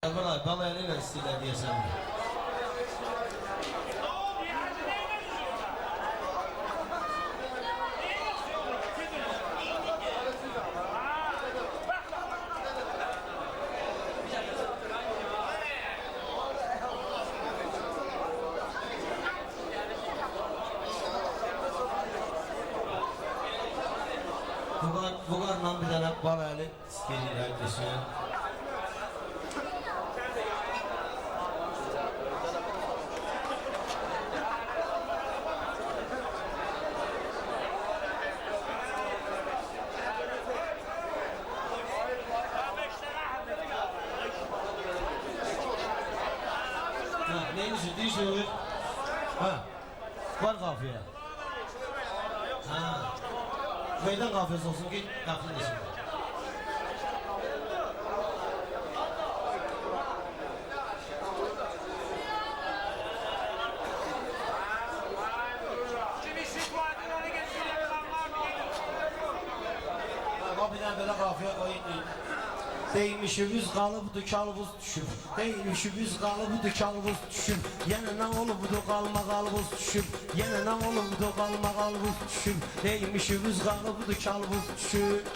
Baba eliyle istiyorlar diye sen. Bu kadar bir tane baba eli istiyorlar diye sen. Neymiş diyorsun? Ha, var kafiye. Ha, meydan kafiyesi olsun ki kafiye desin. Kapıdan böyle kafiye koyun. Değmişimiz kalıbıdır kalbuz düşüp Değmişimiz kalıbıdır kalbuz düşüp Yine ne olubudur kalma kalbuz düşüp Yine ne olubudur kalma kalbuz düşüp Değmişimiz kalıbıdır kalbuz düşüp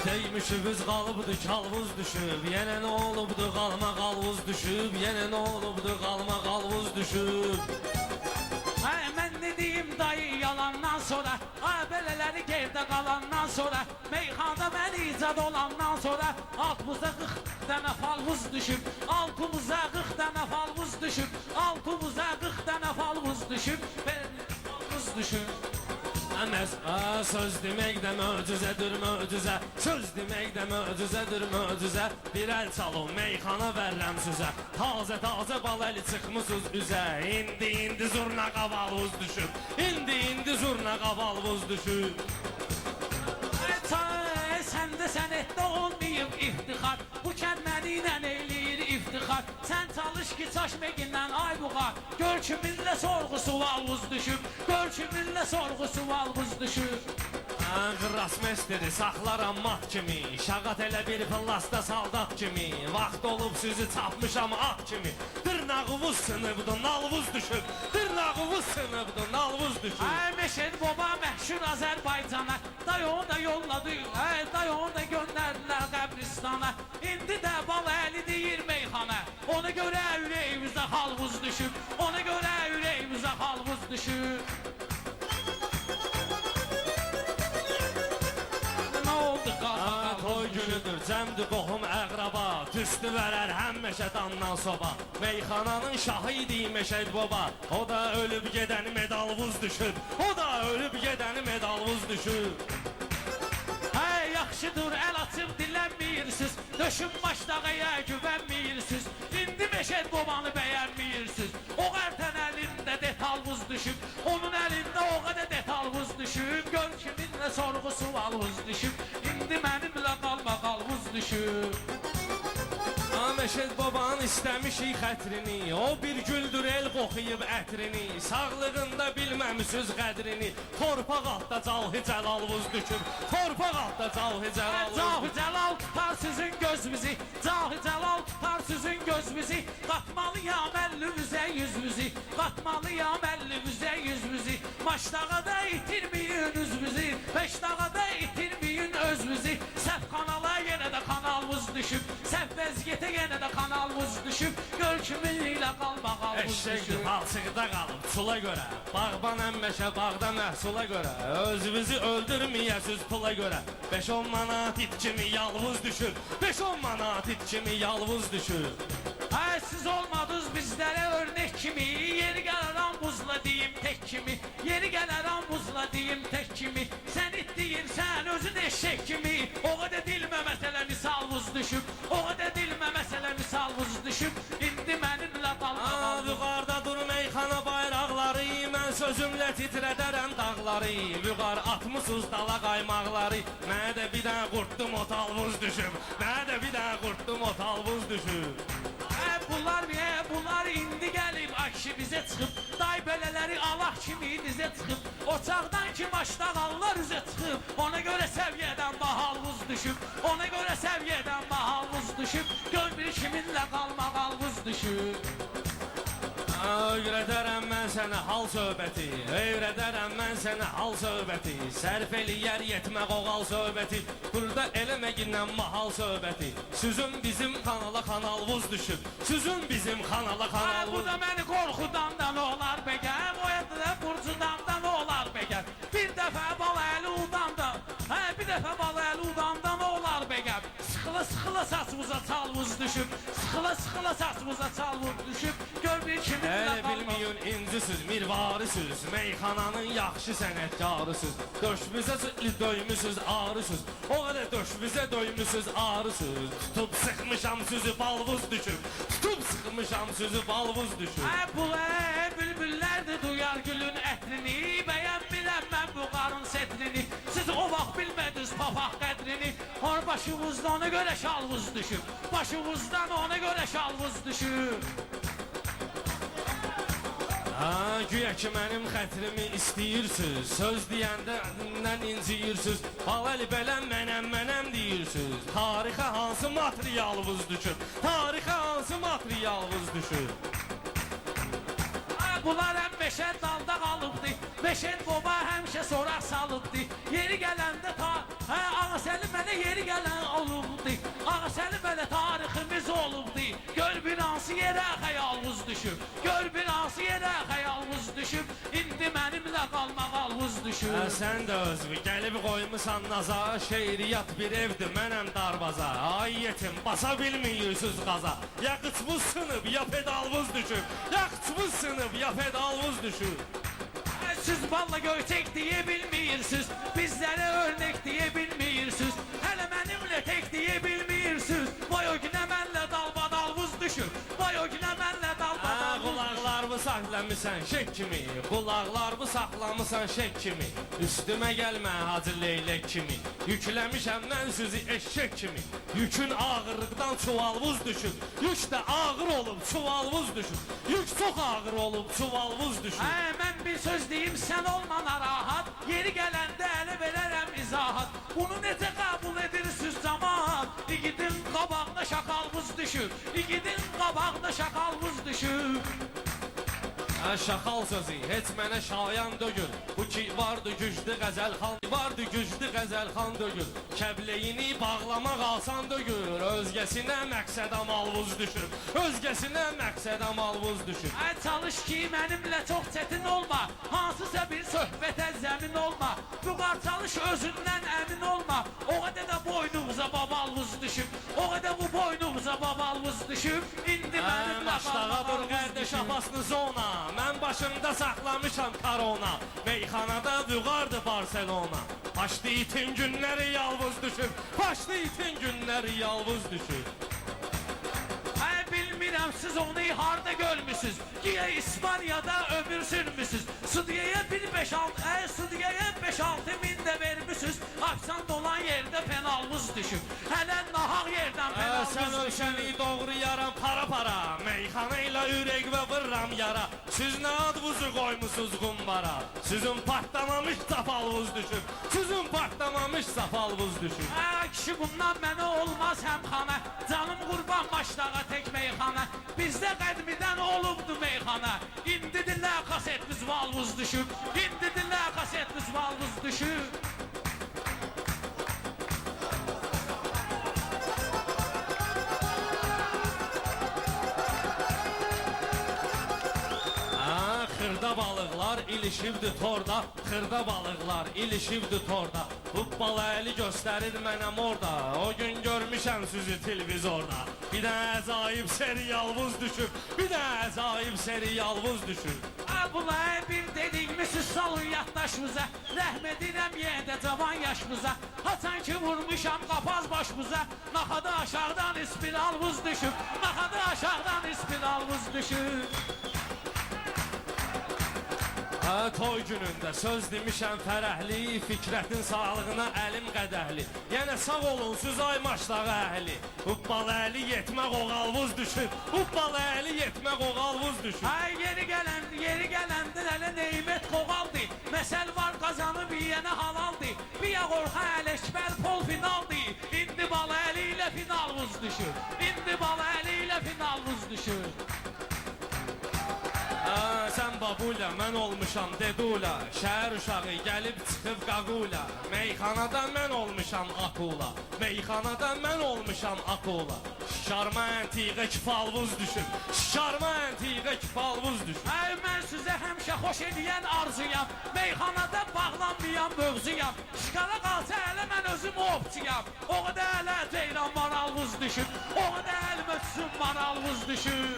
Değmişimiz kalıbıdır kalbuz düşüp Yine ne olubudur kalma kalbuz düşüp Yine ne olubudur kalma kalbuz düşüp Mən ne deyim dayı yalandan sonra Belələri gerdə qalandan sonra Meyxanda mən icad olandan sonra Altımıza 40 dənə falvuz düşüb Altımıza 40 dənə falvuz düşüb Altımıza 40 dənə falvuz düşüb Falvuz düşüb Söz demək də möcüzədir möcüzə Söz demək də möcüzədir möcüzə Bir əl çalın meyxana verrəm sizə Taze bal əli çıxmısınız üzə İndi zurna qavalvuz düşüb İndi zurna qavalvuz düşüb Sən də sənətdə olmayıb iftixar Bu kənd mənimlə eləyir iftixar Sən çalış ki çaşməqindən ay buğa Gör kiminlə sorğu sualvuz düşüb Gör kiminlə sorğu sualvuz düşüb Qırasmestiri saxlaram mat kimi Şağat elə bir fıllasta saldat kimi Vaxt olub sizi çapmışam at kimi Dırnağımız sınıbdı nalvuz düşüb Dırnağımız sınıbdı nalvuz düşüb Meşed baba məhşur Azərbaycana Day onu da yolladı Day onu da göndərdilər qəbristana İndi də bal əli deyir meyxana Ona görə ürəyimizə halvuz düşüb Ona görə ürəyimizə halvuz düşüb Toy günüdür, cəmdir qohum əqraba Tüstü verər həm Məşədandan soba Meyxananın şahı idi Məşəd baba O da ölüb gedəni medalvuz düşüb O da ölüb gedəni medalvuz düşüb Yaxşıdır, əl açıb dinlənmiyirsiniz Döşün başdağıya güvənmiyirsiniz İndi Məşəd babanı bəyənmiyirsiniz O qərtən əlində detalvuz düşüb Onun əlində o qədər detalvuz düşüb Gör kiminlə sorğu sualvuz düşüb İndi mənimlə qalma qalvuz düşüb Məşəd babanın istəmişik xətrini O bir güldür el qoxuyub ətrini Sağlığında bilməmişsiniz qədrini Torpaq altda Cavhi Cəlalvuz düşüb Torpaq altda Cavhi Cəlalvuz Cavhi Cəlal tutar sizin gözünüzü Cavhi Cəlal tutar sizin gözünüzü Qatmalıyam əllimizə yüzümüzü Qatmalıyam əllimizə yüzümüzü Maçdağada itirməyin üzümüzü Beşdağada itirməyin özümüzü Səhv kanala yenə də kanalımız düşüb Səhv vəziyyətə yenə də kanalımız düşüb Gör kiminlə qalma qalımız düşüb Eşək palçıqda qalıb çula görə Bağban əmməşə bağda məhsula görə Özünüzü öldürməyəsiz pula görə 5-10 manat it kimi yalvuz düşüb 5-10 manat it kimi yalvuz düşüb Siz olmadınız bizlərə örnek kimi Yeri gələrəm buzla deyim tek kimi Yeri gələrəm buzla deyim tek kimi Sən it deyirsən özün eşek kimi O qədər dilmə məsələ misalvuz düşüb O qədər dilmə məsələ misalvuz düşüb İndi mənimlə qalma Vüqarda dur meyxana bayraqları Mən sözümlə titrədərəm dağları Vüqar atmısız dala qaymaqları Mənə də bir dənə qurtdum o talvuz düşüb Mənə də bir dənə qurtdum o talvuz düşüb Bunlar indi gəlib kişi bizə çıxıb, day belələri Allah kimi dizə çıxıb, ocaqdan ki maşdağallar üzə çıxıb, ona görə səviyyədən bahalvuz düşüb, ona görə səviyyədən bahalvuz düşüb, gör bir kiminlə qalmağalvuz düşüb. Öyrədərəm mən sənə hal söhbəti, öyrədərəm mən sənə hal söhbəti, sərf eləyər yetmək oğal söhbəti, burada eləməgindən mahal söhbəti, süzün bizim kanala kanalvuz düşüb, süzün bizim kanala kanalvuz. Bu da məni qorxudan da nə olar bəgər, o da burcudan da nə olar bəgər, bir dəfə bal əli udanda, bir dəfə bal əli udanda nə olar bəgər, sıxıla saçımıza çalvuz düşüb, sıxıla saçımıza çalvuz düşüb, gör bir kimin Elə bilməyin incisiz, mirvarısız, meyxananın yaxşı sənətkarısız, döşmüzə döymüsüz, arısız, o qədər döşmüzə döymüsüz, arısız, tutub sıxmışam sözü balvuz düşüb, tutub sıxmışam sözü balvuz düşüb. Bu bülbüllər də duyar gülün ətrini, bəyənmirəm mən bu qarın setrini, siz o vaxt bilmədiniz papaq qədrini, başınızda ona görə şalvuz düşüb, başınızdan ona görə şalvuz düşüb. Güya ki mənim xətrimi istəyirsiniz, söz deyəndən inciyirsiniz, Baləli bələm mənəm deyirsiniz, tarixə hansı materialınız düşüb, tarixə hansı materialınız düşüb. Bunlar həm beşən dalda qalıbdı, beşən baba həmişə soraq salıbdı, yeri gələndə Ağasəli mənə yeri gələn olubdu, Ağasəli mənə tariximiz olubdu, gör bir hansı yerə xəyalımız düşüb, gör bir hansı yerə xəyalımız düşüb, indi mənimlə qalmağalımız düşüb. Sən də özü gəlib qoymusan naza, şeiriyyat bir evdir mənəm darvaza, ay yetim basa bilmiyirsiniz qaza, ya qıçmız sınıb ya pedalımız düşüb, ya qıçmız sınıb ya pedalımız düşüb. Siz balla göyçək deyə bilmiyirsiniz, bizlərə örnek deyə bilmiyirsiniz, hələ mənimlə tək deyə bilmiyirsiniz, vay o günə mənlə dalbadalvuz düşür, vay o günə mənlə dalbadalvuz düşür. Qulaqlarımı saxlamısan şek kimi, qulaqlarımı saxlamısan şek kimi, üstümə gəlmə Hacı Leylək kimi, yükləmişəm mən sizi eşek kimi, yükün ağırlıqdan çuvalvuz düşür, yük də ağır olub çuvalvuz düşür, yük çox ağır olub çuvalvuz düşür. Mən bir söz deyim, sən olma narahat, yeri gələndə ələ verərəm izahat, bunu necə qəbul edirsiniz camaat, igidin qabağına şakalvuz düşür, igidin qabağına şakalvuz düşür. Şaxal sözü heç mənə şayan dögür, bu ki vardı güclü qəzəlxan, vardı güclü qəzəlxan dögür, kəbleyini bağlamaq asan dögür, özgəsinə məqsədə malvuz düşür, özgəsinə məqsədə malvuz düşür. Çalış ki mənimlə çox çətin olma, hansısa bir söhbətə zəmin olma, bu qar çalış özündən əmin olma, o qədər də boynumuza babalvuz düşüb, o qədər bu boynumuza babalvuz düşüb, indi mənimlə Maşdağa dur qardeş apasını zona, mən başımda saxlamışam korona, meyxanada vüqardı Barcelona, başlı itin günləri yalvuz düşür, başlı itin günləri yalvuz düşür. Bilmirəm siz onu harda görmüsünüz, Giya İspaniyada ömür sürmüsünüz, Sudiyaya 5-6 min də vermişsiniz, Aksan dolan yerdə penalvuz düşüb, hələ nahaq yerdən penalvuz düşüb. Sən ölkəni doğrayaram para, meyxana ilə ürək və vırram yara, siz nə advuzu qoymusunuz qumbara, sizin partlamamış zapalvuz düşüb, sizin partlamamış zapalvuz düşüb. Kişi bundan mənə olmaz həmxana, canım qurban başdağa tək meyxana, bizdə qədmidən olubdu meyxana, indi dilə kasetimiz valvuz düşüb, indi dilə kasetimiz valvuz düşüb. Xırda balıqlar ilişibdi torda, xırda balıqlar ilişibdi torda, bu balayeli göstərir mənəm orada, o gün görmüşəm sizi televizorda, bir də əcaib seriyalvuz düşüb, bir də əcaib seriyalvuz düşüb. Bunlar bir dediyimiz salın yaddaşımıza, rəhm edirəm yenə cavan yaşımıza, haçan ki vurmuşam qapaz başımıza, naxadı aşağıdan ispiralvuz düşüb, naxadı aşağıdan ispiralvuz düşüb. Ha, toy günündə söz demişəm fərəhli, Fikrətin sağlığına əlim qədəhli. Yenə sağ olunsuz ay maçlağı əhli. Hubbalı əli yetmək oğalvuz düşür, Hubbalı əli yetmək oğalvuz düşür. Ay yeri gələndə hələ neymət qoğaldı. Məsəl var qazanıb yiyənə halaldı. Bir qorxa ələkbər pol finaldı. İndi balı əli ilə finalvuz düşür. İndi balı əli ilə finalvuz düşür. Sən babula, mən olmuşam dedula. Şəhər uşağı gəlib çıxıb qaqula. Meyxanadan mən olmuşam akula. Meyxanadan mən olmuşam akula. Şarma əntiqə kifalvuz düşür. Şarma əntiqə kifalvuz düşür. Ay mən sizə həmişə xoş edən arzuyam. Meyxanada bağlanmayan mövzuyam. Şikara qalsa hələ mən özüm ovçuyam. O qədər hələ ceyran maralvuz düşür. O qədər əlimə düşün maralvuz düşür.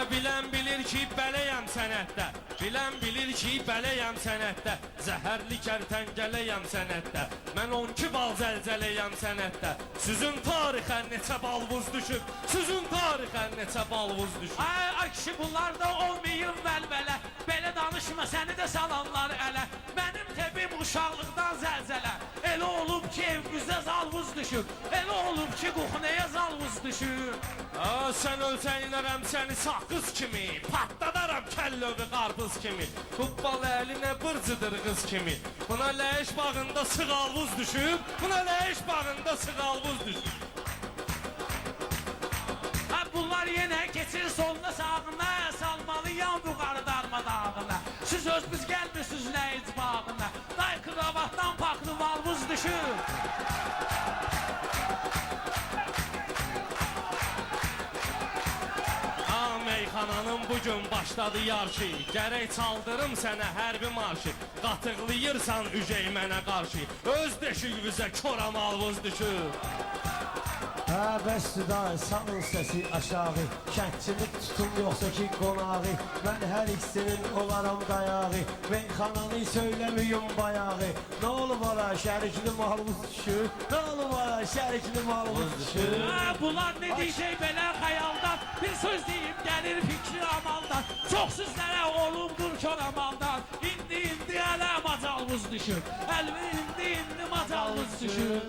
Bilən bilir ki, bələyəm sənətdə. Bilən bilir ki, bələyəm sənətdə. Zəhərli kərtəngələyəm sənətdə. Mən 12 bal zəlzələyəm sənətdə. Sizin tarixə neçə balvuz düşüb? Sizin tarixə neçə balvuz düşüb? Ay kişi bunlarda olmayın vəlvələ. Belə danışma səni də salanlar ələ. Mənim təbim uşaqlıqdan zəlzələ. Elə olub ki evimizdə zalvuz düşür. Elə olub ki kuxnaya zalvuz düşür. Sən ölsən inərəm səni saqqız kimi. Patladaram kəllövü qarpız kimi. Hubbalı əlinə bırcıdır qız kimi. Buna ləyiş bağında sığalvuz düşüb. Buna ləyiş bağında sığalvuz düşüb. Bunlar yenə keçir soluna sağına. Salmalıyam bu qarı darmadağına. Siz özünüz gəlmirsiniz nə icbağına. Day kravatdan paklı valvuz düşür. Meyxananın bugün başladı yarşı. Gərək çaldırım sənə hərbi marşı. Qatıqlayırsan ücey mənə qarşı. Öz deşiyimizə kora malvuz düşür. Bəsdir da salın səsi aşağı. Kəndçini tutun yoxsa ki qonağı. Mən hər ikisinin olaram dayağı. Meyxananı söyləmiyim bayağı. Nə olub ara şərikli malvuz düşür? Nə olub ara şərikli malvuz düşür? Bunlar ne diyecek belə xəyaldan. Bir söz deyim gəlir fikri amaldan. Çox sizlərə olubdur kör amaldan. İndi hələ macalvuz düşür. Əlvi indi macalvuz düşür.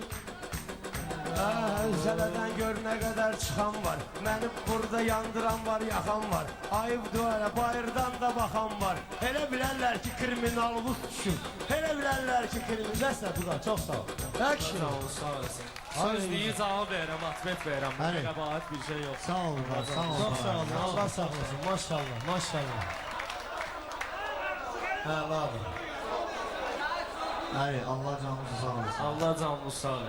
Zələdən gör nə qədər çıxan var. Məni burada yandıran var, yaxan var. Ayıbdır hələ bayırdan da baxan var. Elə bilərlər ki kriminalvuz düşür. Elə bilərlər ki kriminalvuz düşür. Çox sağ ol. Sağ ol, sağ olasın. Sözlüyü cavab verirəm, atbet verirəm. Bəli. Qəbaət bir şey yox. Sağ ol, sağ ol. Çox sağ ol. Allah sağ olasın. Maşallah, maşallah. Əladır. Hayır, Allah canımızı sağ olsun. Allah canınızı sağ olasın.